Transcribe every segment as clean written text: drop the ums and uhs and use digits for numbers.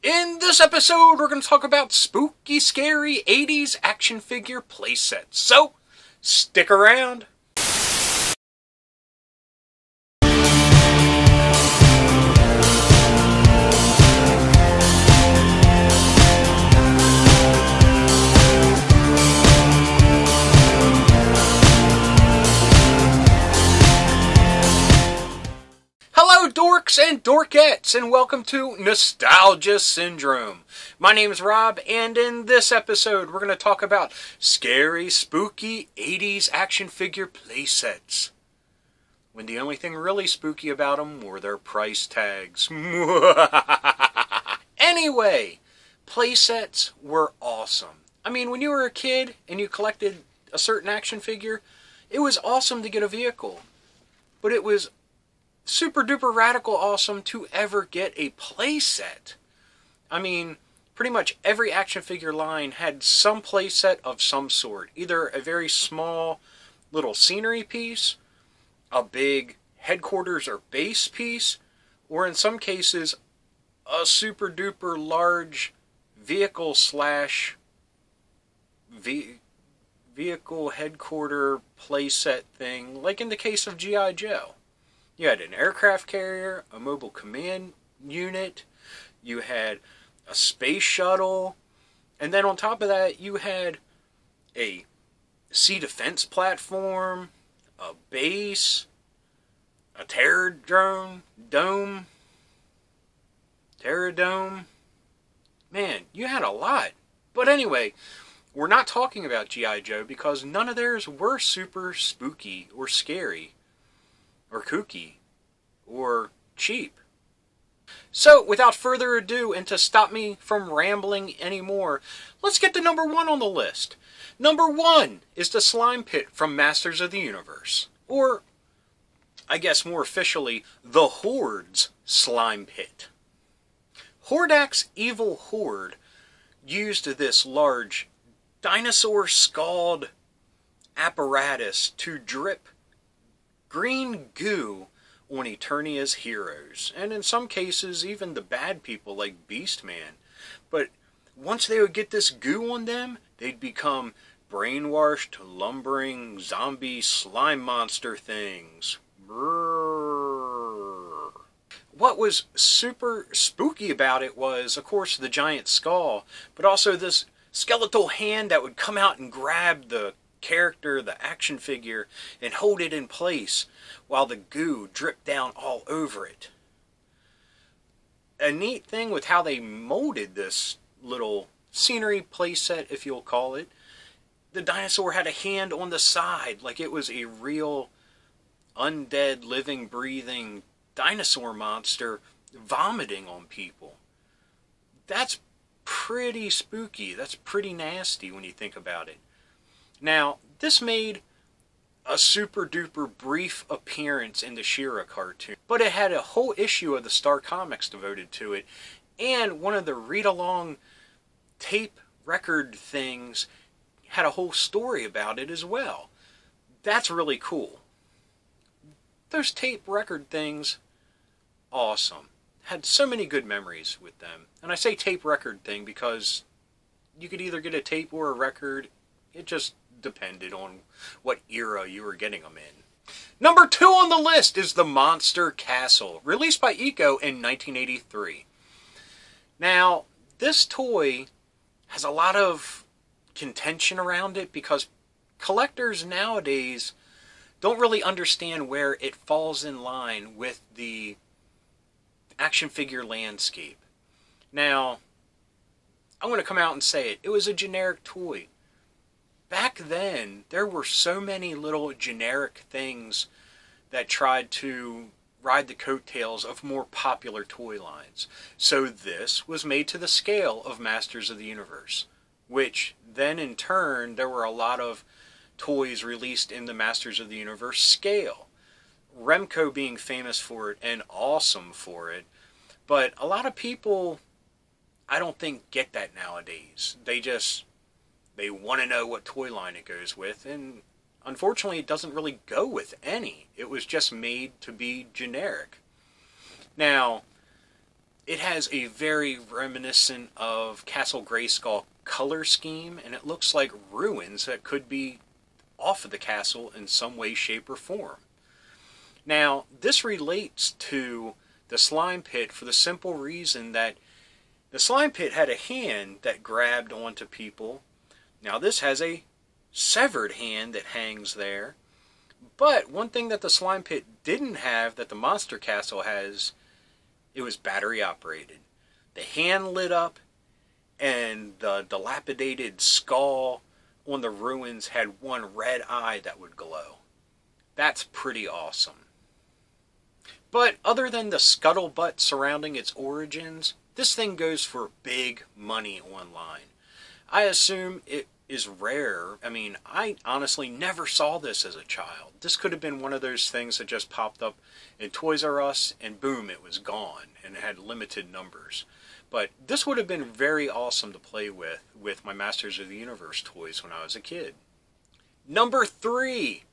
In this episode, we're going to talk about spooky, scary 80s action figure playsets. So, stick around. Hello dorks and dorkettes, and welcome to Nostalgia Syndrome. My name is Rob, and in this episode we're going to talk about scary, spooky 80s action figure playsets. When the only thing really spooky about them were their price tags. Anyway, playsets were awesome. I mean, when you were a kid and you collected a certain action figure, it was awesome to get a vehicle. But it was super duper radical awesome to ever get a playset. I mean, pretty much every action figure line had some playset of some sort. Either a very small little scenery piece, a big headquarters or base piece, or in some cases, a super duper large vehicle slash vehicle headquarter playset thing, like in the case of G.I. Joe. You had an aircraft carrier, a mobile command unit, you had a space shuttle, and then on top of that you had a sea defense platform, a base, a terror dome. Man, you had a lot. But anyway, we're not talking about G.I. Joe because none of theirs were super spooky or scary, or kooky, or cheap. So, without further ado, and to stop me from rambling anymore, let's get to number one on the list. Number one is the Slime Pit from Masters of the Universe. Or, I guess more officially, the Horde's Slime Pit. Hordak's evil horde used this large dinosaur-skulled apparatus to drip green goo on Eternia's heroes, and in some cases even the bad people like Beastman. But once they would get this goo on them, they'd become brainwashed, lumbering, zombie slime monster things. Brrr. What was super spooky about it was, of course, the giant skull, but also this skeletal hand that would come out and grab the character, the action figure, and hold it in place while the goo dripped down all over it. A neat thing with how they molded this little scenery playset, if you'll call it, the dinosaur had a hand on the side like it was a real undead, living, breathing dinosaur monster vomiting on people. That's pretty spooky. That's pretty nasty when you think about it. Now, this made a super duper brief appearance in the She-Ra cartoon, but it had a whole issue of the Star Comics devoted to it, and one of the read-along tape record things had a whole story about it as well. That's really cool. Those tape record things, awesome. Had so many good memories with them. And I say tape record thing because you could either get a tape or a record. It just depended on what era you were getting them in. Number two on the list is the Monster Castle, released by Eco in 1983. Now, this toy has a lot of contention around it because collectors nowadays don't really understand where it falls in line with the action figure landscape. Now, I'm going to come out and say it. It was a generic toy. Back then, there were so many little generic things that tried to ride the coattails of more popular toy lines. So this was made to the scale of Masters of the Universe, which then in turn, there were a lot of toys released in the Masters of the Universe scale. Remco being famous for it and awesome for it, but a lot of people, I don't think, get that nowadays. They want to know what toy line it goes with, and unfortunately it doesn't really go with any. It was just made to be generic. Now, It has a very reminiscent of Castle Grayskull color scheme, and it looks like ruins that could be off of the castle in some way, shape, or form. Now, this relates to the slime pit for the simple reason that the slime pit had a hand that grabbed onto people. Now, this has a severed hand that hangs there. But one thing that the slime pit didn't have that the monster castle has, it was battery operated. The hand lit up, and the dilapidated skull on the ruins had one red eye that would glow. That's pretty awesome. But other than the scuttlebutt surrounding its origins, this thing goes for big money online. I assume it is rare. I mean, I honestly never saw this as a child. This could have been one of those things that just popped up in Toys R Us and boom, it was gone, and it had limited numbers. But this would have been very awesome to play with my Masters of the Universe toys when I was a kid. Number 3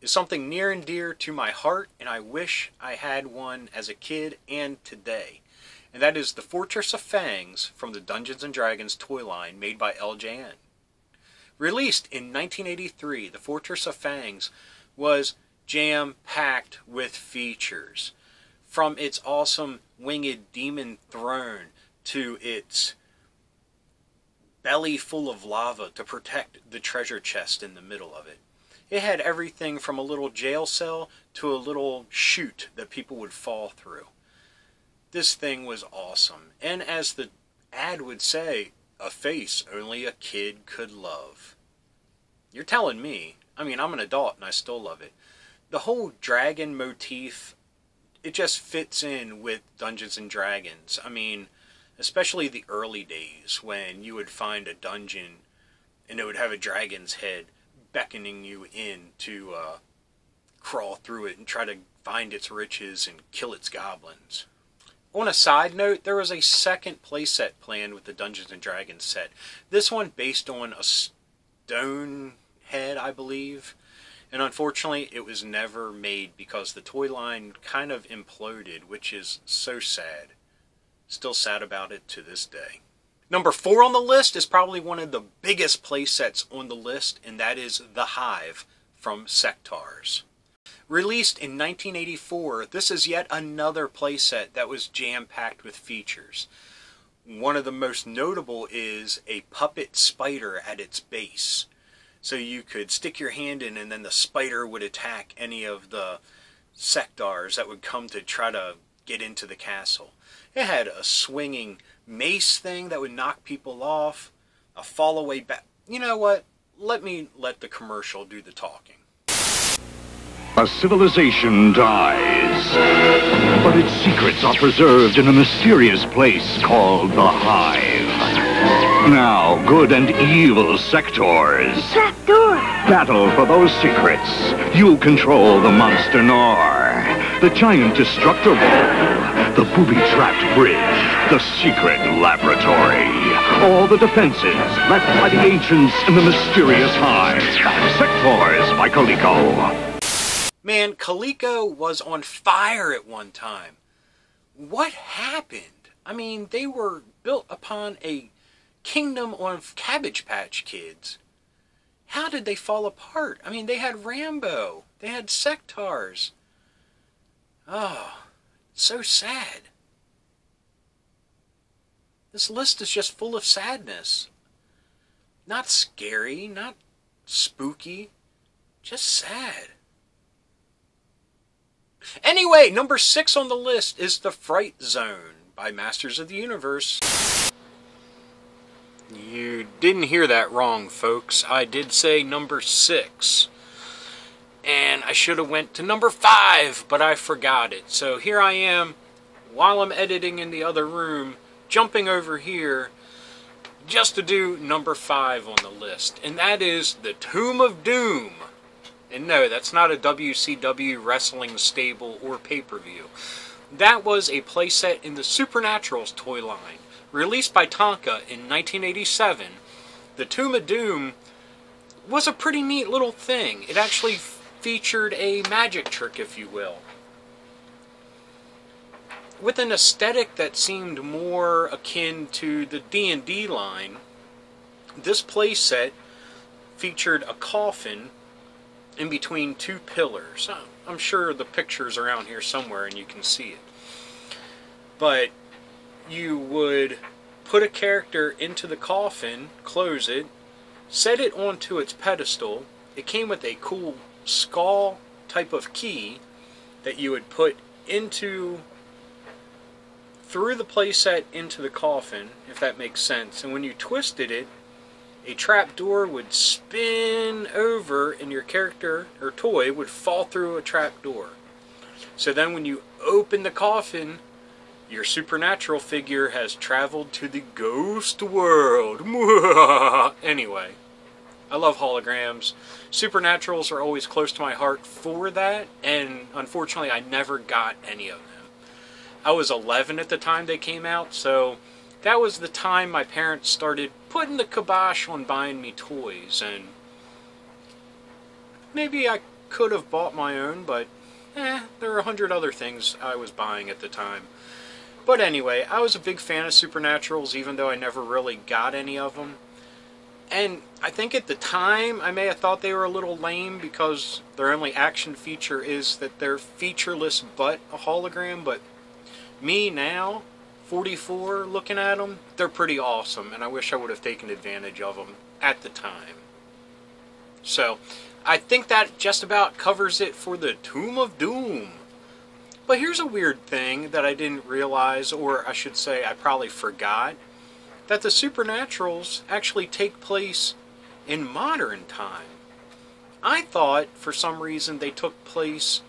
is something near and dear to my heart, and I wish I had one as a kid and today. And that is the Fortress of Fangs from the Dungeons & Dragons toy line made by LJN. Released in 1983, the Fortress of Fangs was jam-packed with features. From its awesome winged demon throne to its belly full of lava to protect the treasure chest in the middle of it. It had everything from a little jail cell to a little chute that people would fall through. This thing was awesome, and as the ad would say, a face only a kid could love. You're telling me. I mean, I'm an adult and I still love it. The whole dragon motif, it just fits in with Dungeons & Dragons. I mean, especially the early days when you would find a dungeon and it would have a dragon's head beckoning you in to crawl through it and try to find its riches and kill its goblins. On a side note, there was a second playset planned with the Dungeons & Dragons set. This one based on a stone head, I believe. And unfortunately, it was never made because the toy line kind of imploded, which is so sad. Still sad about it to this day. Number 4 on the list is probably one of the biggest playsets on the list, and that is the Hive from Sectaurs. Released in 1984, this is yet another playset that was jam-packed with features. One of the most notable is a puppet spider at its base. So you could stick your hand in and then the spider would attack any of the Sectaurs that would come to try to get into the castle. It had a swinging mace thing that would knock people off, a fall away back. You know what? Let the commercial do the talking. A civilization dies, but its secrets are preserved in a mysterious place called the Hive. Now, good and evil Sectaurs battle for those secrets. You control the monster Nar, the giant destructor ball, the booby-trapped bridge, the secret laboratory, all the defenses left by the ancients in the mysterious Hive. Sectaurs by Coleco. Man, Coleco was on fire at one time. What happened? I mean, they were built upon a kingdom of Cabbage Patch Kids. How did they fall apart? I mean, they had Rambo. They had Sectaurs. Oh, so sad. This list is just full of sadness. Not scary, not spooky, just sad. Anyway, number 6 on the list is The Fright Zone by Masters of the Universe. You didn't hear that wrong, folks. I did say number 6. And I should have went to number 5, but I forgot it. So here I am, while I'm editing in the other room, jumping over here just to do number 5 on the list. And that is The Tomb of Doom. And no, that's not a WCW wrestling stable or pay-per-view. That was a playset in the Supernaturals toy line. Released by Tonka in 1987, The Tomb of Doom was a pretty neat little thing. It actually featured a magic trick, if you will. with an aesthetic that seemed more akin to the D&D line. This playset featured a coffin in between two pillars. I'm sure the picture's around here somewhere and you can see it. But you would put a character into the coffin, close it, set it onto its pedestal. It came with a cool skull type of key that you would put through the playset into the coffin, if that makes sense. And when you twisted it, a trap door would spin over and your character or toy would fall through a trap door. So then when you open the coffin, your supernatural figure has traveled to the ghost world. Anyway, I love holograms. Supernaturals are always close to my heart for that, and unfortunately I never got any of them. I was 11 at the time they came out, so that was the time my parents started putting the kibosh on buying me toys, and maybe I could have bought my own, but there are 100 other things I was buying at the time. But anyway, I was a big fan of Supernaturals, even though I never really got any of them. And I think at the time, I may have thought they were a little lame because their only action feature is that they're featureless but a hologram. But me now, 44, looking at them, they're pretty awesome. And I wish I would have taken advantage of them at the time. So, I think that just about covers it for the Tomb of Doom. But here's a weird thing that I didn't realize, or I should say I probably forgot, that the Supernaturals actually take place in modern time. I thought, for some reason, they took place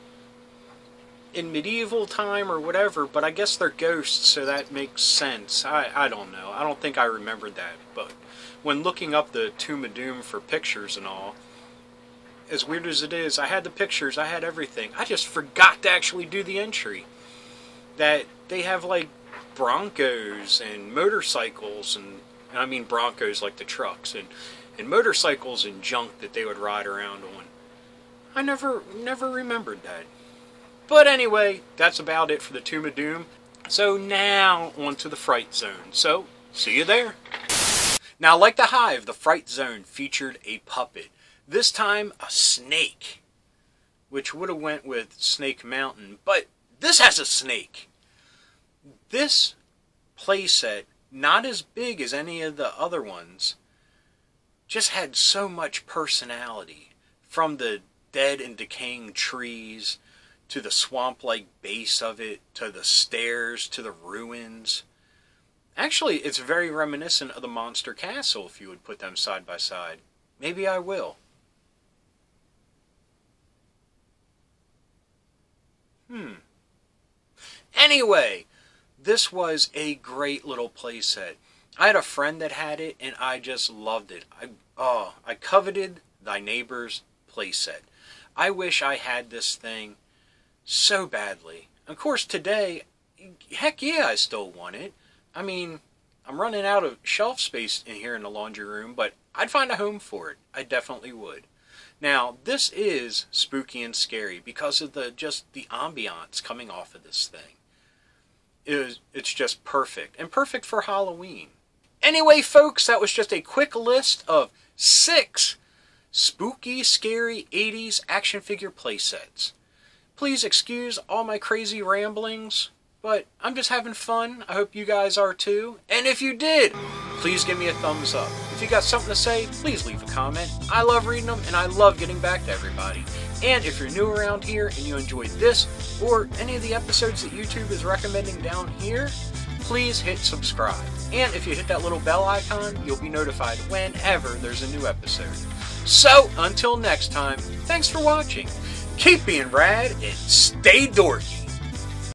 in medieval time or whatever, but I guess they're ghosts, so that makes sense. I don't know. I don't think I remembered that, but when looking up the Tomb of Doom for pictures and all, as weird as it is, I had the pictures, I had everything. I just forgot to actually do the entry. That they have like Broncos and motorcycles, and I mean Broncos like the trucks, and motorcycles and junk that they would ride around on. I never remembered that. But anyway, that's about it for the Tomb of Doom. So now, on to the Fright Zone. So, see you there. Now, like the Hive, the Fright Zone featured a puppet. This time, a snake, which would have went with Snake Mountain, but this has a snake. This playset, not as big as any of the other ones, just had so much personality. From the dead and decaying trees, to the swamp-like base of it, to the stairs, to the ruins. Actually, it's very reminiscent of the Monster Castle if you would put them side by side. Maybe I will. Anyway, this was a great little playset. I had a friend that had it, and I just loved it. I coveted thy neighbor's playset. I wish I had this thing so badly. Of course, today, heck yeah, I still want it. I mean, I'm running out of shelf space in here in the laundry room, but I'd find a home for it. I definitely would. Now, this is spooky and scary because of the ambiance coming off of this thing. It's just perfect, and perfect for Halloween. Anyway, folks, that was just a quick list of 6 spooky, scary 80s action figure playsets. Please excuse all my crazy ramblings, but I'm just having fun. I hope you guys are too. And if you did, please give me a thumbs up. If you got something to say, please leave a comment. I love reading them, and I love getting back to everybody. And if you're new around here and you enjoyed this or any of the episodes that YouTube is recommending down here, please hit subscribe. And if you hit that little bell icon, you'll be notified whenever there's a new episode. So, until next time, thanks for watching. Keep being rad and stay dorky.